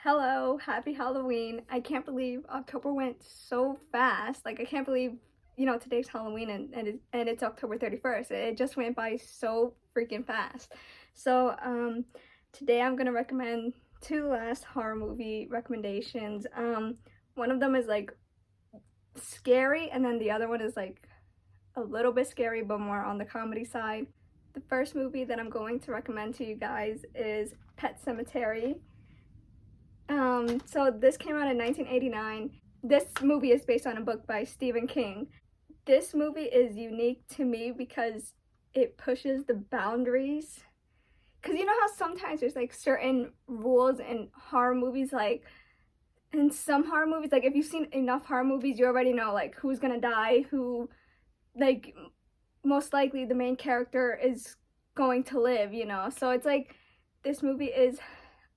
Hello, happy Halloween. I can't believe October went so fast. Like, I can't believe, today's Halloween and it's October 31st. It just went by so freaking fast. So, today I'm gonna recommend two last horror movie recommendations. One of them is like scary, and then the other one is like a little bit scary, but more on the comedy side. The first movie that I'm going to recommend to you guys is Pet Sematary. So this came out in 1989. This movie is based on a book by Stephen King. This movie is unique to me because it pushes the boundaries. Because you know how sometimes there's like certain rules in horror movies, like in some horror movies, like if you've seen enough horror movies, you already know like who's gonna die, who, like, most likely the main character is going to live, So it's like this movie is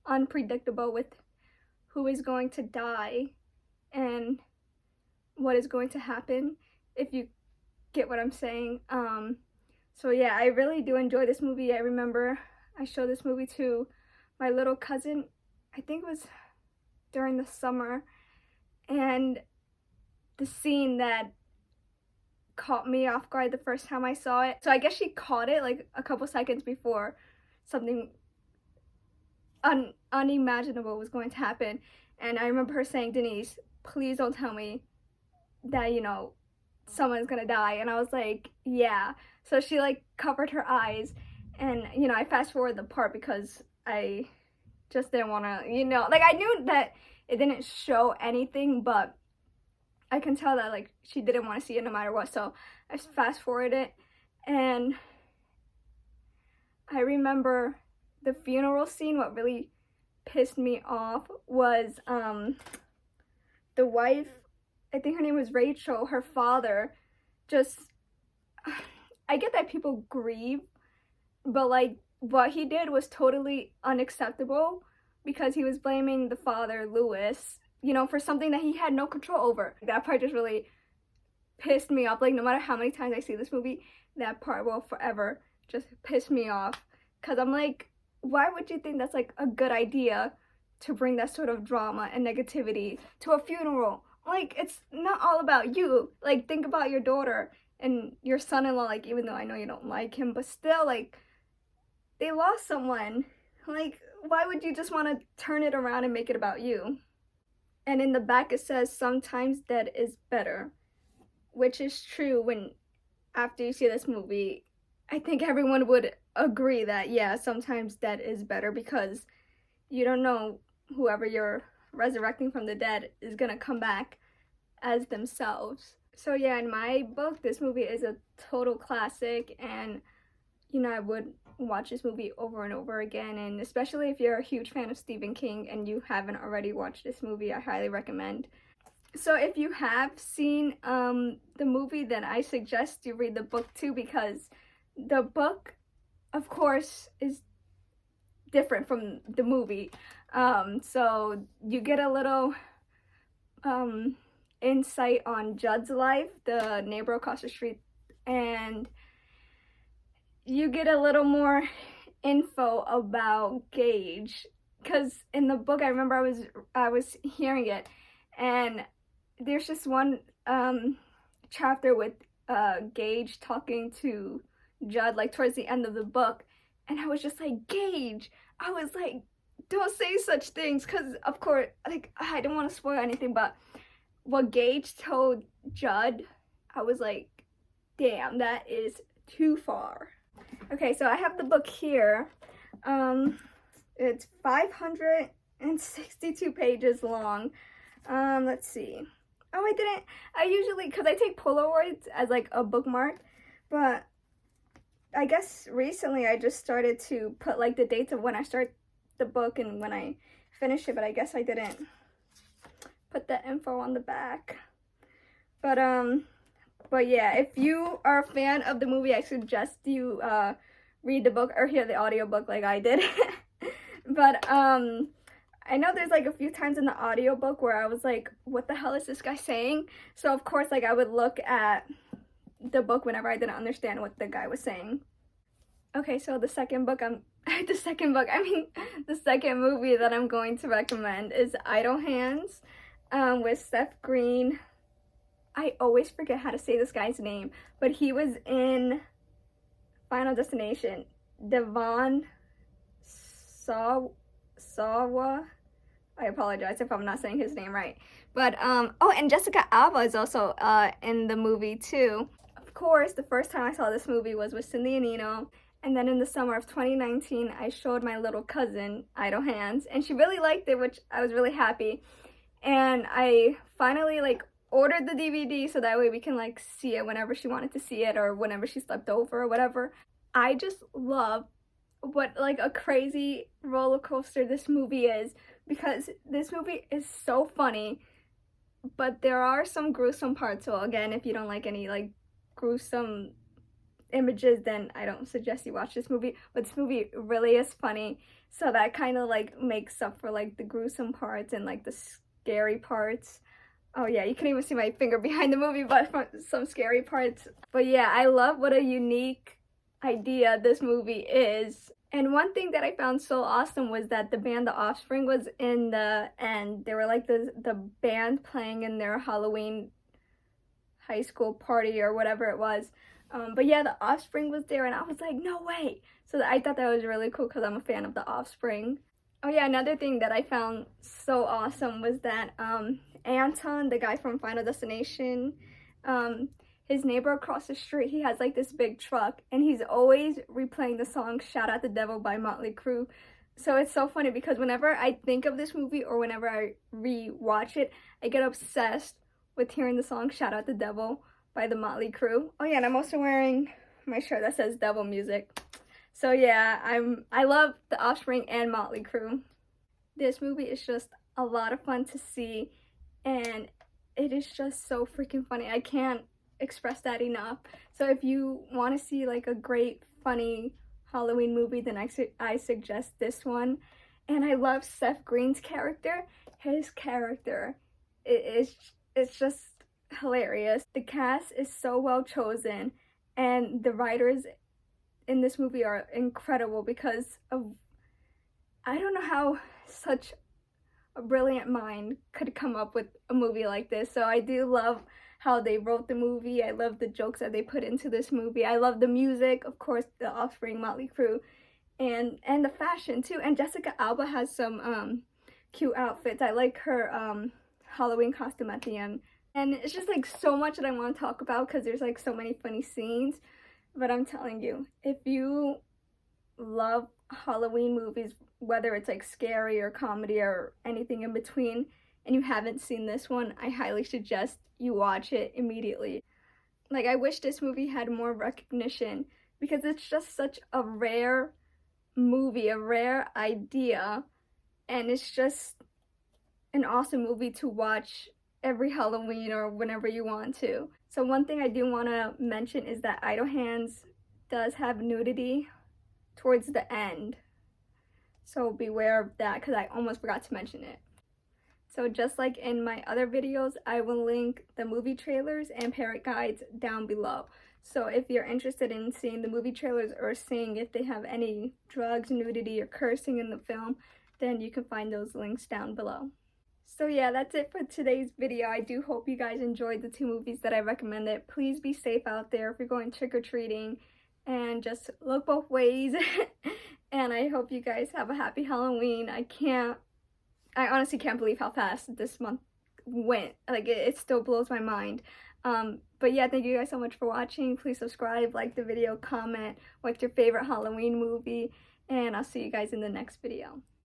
unpredictable with who is going to die and what is going to happen, if you get what I'm saying. So yeah, I really do enjoy this movie. I remember I showed this movie to my little cousin, I think it was during the summer, and the scene that caught me off guard the first time I saw it, so I guess she caught it like a couple seconds before something unimaginable was going to happen. And I remember her saying, "Denise, please don't tell me that someone's gonna die." And I was like, yeah. So she like covered her eyes, and I fast forward the part because I just didn't want to, like, I knew that it didn't show anything, but I can tell that like she didn't want to see it no matter what, so I fast forwarded it. And I remember the funeral scene. What really pissed me off was the wife, I think her name was Rachel, her father, just, I get that people grieve, but like what he did was totally unacceptable because he was blaming the father, Lewis, for something that he had no control over. That part just really pissed me off. Like, no matter how many times I see this movie, that part will forever just piss me off, because I'm like, why would you think that's like a good idea to bring that sort of drama and negativity to a funeral? Like, it's not all about you. Like, think about your daughter and your son-in-law. Like, even though I know you don't like him, but still, like, they lost someone. Like, why would you just want to turn it around and make it about you? And in the back it says, "Sometimes dead is better," which is true. When after you see this movie, I think everyone would agree that, yeah, sometimes dead is better, because you don't know whoever you're resurrecting from the dead is gonna come back as themselves. So yeah, in my book, this movie is a total classic, and I would watch this movie over and over again. And especially if you're a huge fan of Stephen King and you haven't already watched this movie, I highly recommend. So if you have seen the movie, then I suggest you read the book too, because the book, of course, is different from the movie. So you get a little insight on Judd's life, the neighbor across the street, and you get a little more info about Gage, because in the book, I remember I was hearing it, and there's just one chapter with Gage talking to Judd, like towards the end of the book, and I was just like, Gage, I was like, don't say such things, because of course, like, I don't want to spoil anything, but what Gage told Judd, I was like, damn, that is too far. Okay, so I have the book here. It's 562 pages long. Let's see. Oh, I usually, because I take Polaroids as like a bookmark, but I guess recently I just started to put like the dates of when I start the book and when I finish it, but I guess I didn't put the info on the back. But yeah, if you are a fan of the movie, I suggest you read the book or hear the audiobook like I did. But I know there's like a few times in the audiobook where I was like, what the hell is this guy saying? So of course, like, I would look at the book whenever I didn't understand what the guy was saying. Okay, so the second book I'm the second book, I mean, the second movie that I'm going to recommend is Idle Hands, with Seth Green. I always forget how to say this guy's name, but he was in Final Destination. Devon Sawa. I apologize if I'm not saying his name right. But oh, and Jessica Alba is also in the movie too. Of course, the first time I saw this movie was with Cindy and Nino, and then in the summer of 2019, I showed my little cousin Idle Hands, and she really liked it, which I was really happy. And I finally like ordered the DVD so that way we can like see it whenever she wanted to see it or whenever she slept over or whatever. I just love what like a crazy roller coaster this movie is, because this movie is so funny, but there are some gruesome parts. So again, if you don't like any like gruesome images, then I don't suggest you watch this movie. But this movie really is funny, so that kind of like makes up for like the gruesome parts and like the scary parts. Oh yeah, you can even see my finger behind the movie, but from some scary parts. But yeah, I love what a unique idea this movie is. And one thing that I found so awesome was that the band The Offspring was in the end. They were like the band playing in their Halloween high school party or whatever it was. But yeah, The Offspring was there, and I was like, no way. So I thought that was really cool because I'm a fan of The Offspring. Oh yeah, another thing that I found so awesome was that Anton, the guy from Final Destination, his neighbor across the street, he has like this big truck, and he's always replaying the song Shout at the Devil by Motley Crue. So it's so funny because whenever I think of this movie or whenever I re-watch it, I get obsessed with hearing the song Shout at the Devil by the Motley Crue. Oh yeah, and I'm also wearing my shirt that says Devil Music. So yeah, I love The Offspring and Motley Crue. This movie is just a lot of fun to see, and it is just so freaking funny. I can't express that enough. So if you want to see like a great funny Halloween movie, then I suggest this one. And I love Seth Green's character. His character it's just hilarious. The cast is so well chosen, and the writers in this movie are incredible because of, I don't know how such a brilliant mind could come up with a movie like this. So I do love how they wrote the movie. I love the jokes that they put into this movie. I love the music, of course, The Offspring, Motley Crue, and the fashion too. And Jessica Alba has some cute outfits. I like her Halloween costume at the end. And it's just like so much that I want to talk about because there's like so many funny scenes. But I'm telling you, if you love Halloween movies, whether it's like scary or comedy or anything in between, and you haven't seen this one, I highly suggest you watch it immediately. Like, I wish this movie had more recognition because it's just such a rare movie, a rare idea, and it's just an awesome movie to watch every Halloween or whenever you want to. So one thing I do want to mention is that Idle Hands does have nudity towards the end. So beware of that because I almost forgot to mention it. So just like in my other videos, I will link the movie trailers and parent guides down below. So if you're interested in seeing the movie trailers or seeing if they have any drugs, nudity, or cursing in the film, then you can find those links down below. So yeah, that's it for today's video. I do hope you guys enjoyed the two movies that I recommended. Please be safe out there if you're going trick-or-treating, and just look both ways. And I hope you guys have a happy Halloween. I honestly can't believe how fast this month went. Like, it still blows my mind. But yeah, thank you guys so much for watching. Please subscribe, like the video, comment what's your favorite Halloween movie, and I'll see you guys in the next video.